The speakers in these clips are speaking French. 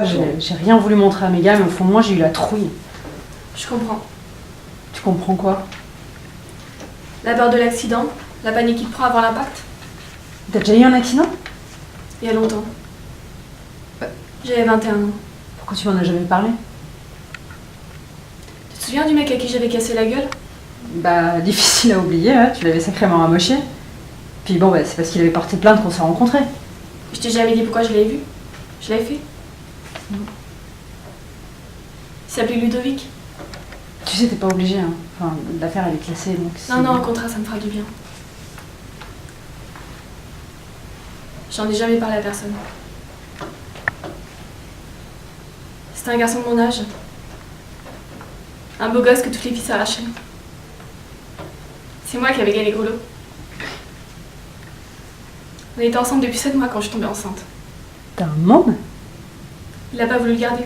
J'ai rien voulu montrer à mes gars, mais au fond de moi, j'ai eu la trouille. Je comprends. Tu comprends quoi? La peur de l'accident, la panique qui te prend avant l'impact. T'as déjà eu un accident? Il y a longtemps. J'avais 21 ans. Pourquoi tu m'en as jamais parlé? Tu te souviens du mec à qui j'avais cassé la gueule? Bah, difficile à oublier, hein. Tu l'avais sacrément ramoché. Puis bon, bah, c'est parce qu'il avait porté plainte qu'on s'est rencontrés. Je t'ai jamais dit pourquoi je l'avais vu. Je l'avais fait. Il s'appelait Ludovic. Tu sais, t'es pas obligé, hein. Enfin, l'affaire, elle est classée, donc... Non, au contraire, ça me fera du bien. J'en ai jamais parlé à personne. C'était un garçon de mon âge. Un beau gosse que toutes les filles s'arrachaient. C'est moi qui avais gagné gros lot. On était ensemble depuis 7 mois quand je suis tombée enceinte. T'as un môme? Il a pas voulu le garder.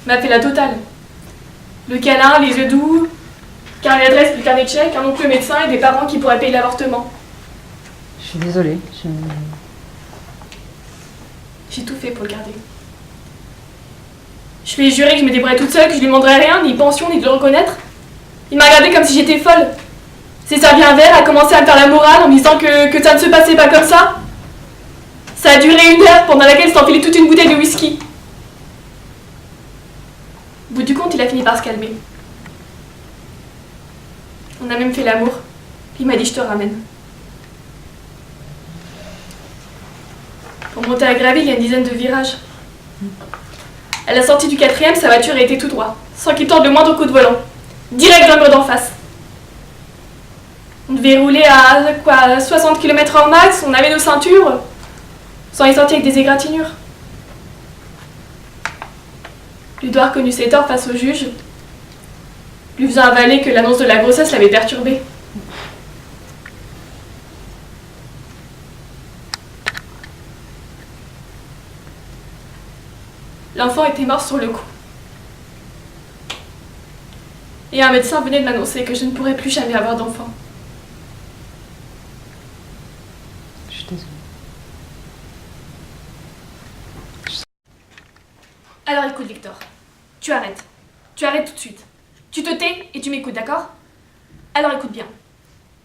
Il m'a fait la totale. Le câlin, les yeux doux, carnet d'adresse puis le carnet de chèques, un oncle médecin et des parents qui pourraient payer l'avortement. Je suis désolée, J'ai tout fait pour le garder. Je lui ai juré que je me débrouillerais toute seule, que je lui demanderais rien, ni pension, ni de le reconnaître. Il m'a regardé comme si j'étais folle. S'est servi un verre, a commencé à me faire la morale en me disant que ça ne se passait pas comme ça. Ça a duré 1 heure pendant laquelle s'est enfilé toute une bouteille de whisky. Au bout du compte, il a fini par se calmer. On a même fait l'amour. Puis il m'a dit je te ramène. Pour monter à Graville, il y a une dizaine de virages. À la sortie du 4e, sa voiture a été tout droit, sans qu'il torde le moindre coup de volant. Direct dans le mur d'en face. On devait rouler à 60 km/h max, on avait nos ceintures. Sans y sortir avec des égratignures. Ludo a reconnu ses torts face au juge, lui faisant avaler que l'annonce de la grossesse l'avait perturbé. L'enfant était mort sur le coup. Et un médecin venait de m'annoncer que je ne pourrais plus jamais avoir d'enfant. Je suis désolée. Alors écoute Victor, tu arrêtes. Tu arrêtes tout de suite. Tu te tais et tu m'écoutes, d'accord? Alors écoute bien.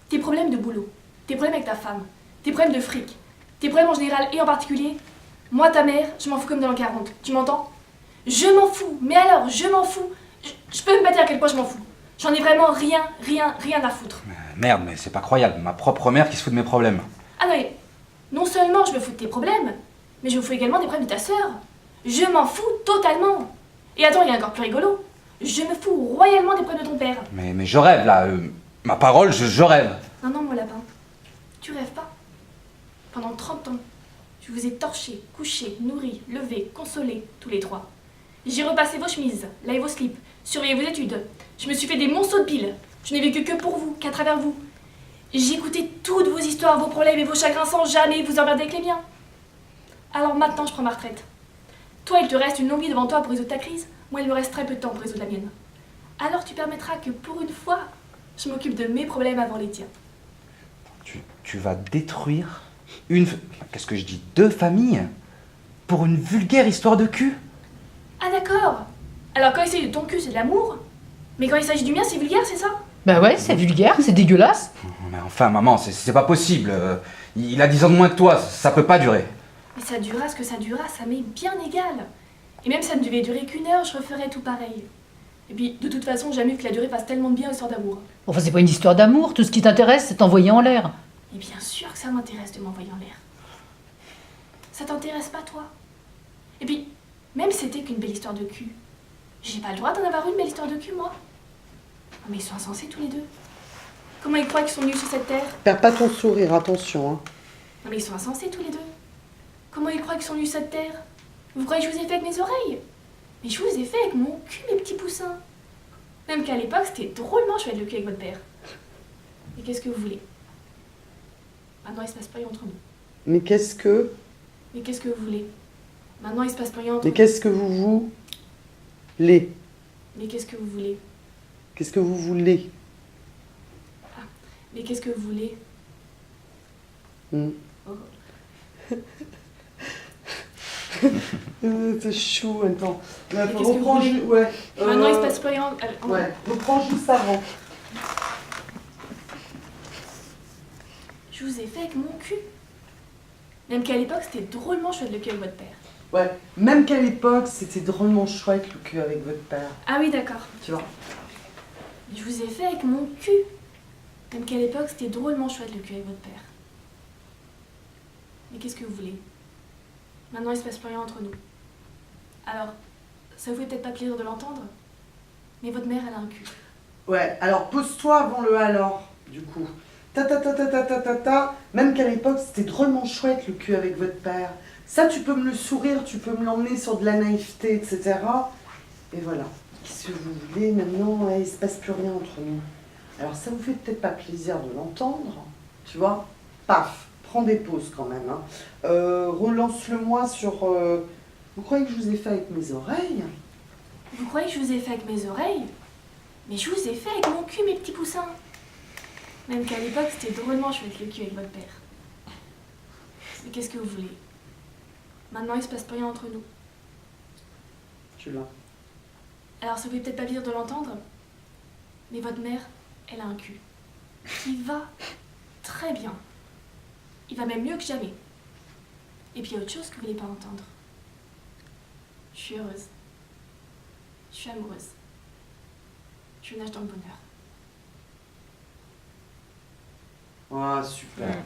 Tes problèmes de boulot, tes problèmes avec ta femme, tes problèmes de fric, tes problèmes en général et en particulier, moi ta mère, je m'en fous comme de l'an 40. Tu m'entends? Je m'en fous, mais alors je m'en fous. Je peux même pas dire à quel point je m'en fous. J'en ai vraiment rien à foutre. Merde, mais c'est pas croyable. Ma propre mère qui se fout de mes problèmes. Ah non mais, non seulement je me fous de tes problèmes, mais je me fous également des problèmes de ta sœur. Je m'en fous totalement. Et attends, il y a encore plus rigolo. Je me fous royalement des problèmes de ton père. Mais je rêve là. Ma parole, je rêve. Non, mon lapin. Tu rêves pas. Pendant 30 ans, je vous ai torché, couché, nourri, levé, consolé, tous les 3. J'ai repassé vos chemises, lavé vos slips, surveillé vos études. Je me suis fait des monceaux de piles. Je n'ai vécu que pour vous, qu'à travers vous. J'ai écouté toutes vos histoires, vos problèmes et vos chagrins sans jamais vous emmerder avec les miens. Alors maintenant, je prends ma retraite. Toi, il te reste une longue vie devant toi pour résoudre ta crise. Moi, il me reste très peu de temps pour résoudre la mienne. Alors tu permettras que, pour une fois, je m'occupe de mes problèmes avant les tiens. Tu vas détruire qu'est-ce que je dis? 2 familles? Pour une vulgaire histoire de cul? Ah d'accord. Alors quand il s'agit de ton cul, c'est de l'amour. Mais quand il s'agit du mien, c'est vulgaire, c'est ça? Bah ouais, c'est vulgaire, c'est dégueulasse. Mais enfin, maman, c'est pas possible. Il a 10 ans de moins que toi, ça peut pas durer. Mais ça durera ce que ça durera, ça m'est bien égal. Et même si ça ne devait durer qu'1 heure, je referais tout pareil. Et puis, de toute façon, jamais vu que la durée fasse tellement de bien aux histoires d'amour. Enfin, c'est pas une histoire d'amour, tout ce qui t'intéresse, c'est t'envoyer en l'air. Et bien sûr que ça m'intéresse de m'envoyer en l'air. Ça t'intéresse pas, toi? Et puis, même si c'était qu'une belle histoire de cul, j'ai pas le droit d'en avoir une belle histoire de cul, moi? Oh, mais ils sont insensés tous les deux. Comment ils croient qu'ils sont venus sur cette terre? Perds pas ton sourire, attention. Hein. Non mais ils sont insensés tous les deux. Comment ils croient qu'ils sont venus sur cette terre? Vous croyez que je vous ai fait avec mes oreilles? Mais je vous ai fait avec mon cul, mes petits poussins. Même qu'à l'époque, c'était drôlement chouette le cul avec votre père. Mais qu'est-ce que vous voulez? Maintenant, il se passe pas rien entre nous. Mais qu'est-ce que... Mais qu'est-ce que vous voulez? Maintenant, il se passe pas rien entre Mais nous. qu'est-ce que vous voulez? Mais qu'est-ce que vous voulez? Qu'est-ce que vous voulez? Mais qu'est-ce que vous voulez? Hmm. Oh. C'est chou, attends. qu'est-ce que Reprends vous voulez ju- ouais. Maintenant, il se passe plus rien. Ouais, reprends juste avant. Je vous ai fait avec mon cul. Même qu'à l'époque, c'était drôlement chouette le cul avec votre père. Ouais, même qu'à l'époque, c'était drôlement chouette le cul avec votre père. Ah oui, d'accord. Tu vois. Je vous ai fait avec mon cul. Même qu'à l'époque, c'était drôlement chouette le cul avec votre père. Mais qu'est-ce que vous voulez? Maintenant, il se passe plus rien entre nous. Alors, ça vous fait peut-être pas plaisir de l'entendre, mais votre mère, elle a un cul. Ouais, alors pose-toi avant le alors, du coup. Ta. Même qu'à l'époque, c'était drôlement chouette le cul avec votre père. Ça, tu peux me le sourire, tu peux me l'emmener sur de la naïveté, etc. Et voilà. Qu'est-ce que vous voulez maintenant? Ouais, il se passe plus rien entre nous. Alors ça vous fait peut-être pas plaisir de l'entendre, tu vois? Paf, prends des pauses quand même. Hein. Relance-le-moi sur... Vous croyez que je vous ai fait avec mes oreilles? Vous croyez que je vous ai fait avec mes oreilles? Mais je vous ai fait avec mon cul, mes petits poussins. Même qu'à l'époque, c'était drôlement chouette le cul avec votre père. Mais qu'est-ce que vous voulez? Maintenant, il se passe plus rien entre nous. Tu l'as. Alors, ça vous fait peut-être pas plaisir de l'entendre, mais votre mère, elle a un cul. Qui va très bien. Il va même mieux que jamais. Et puis, il y a autre chose que vous voulez pas entendre. Je suis heureuse. Je suis amoureuse. Je nage dans le bonheur. Ah, super.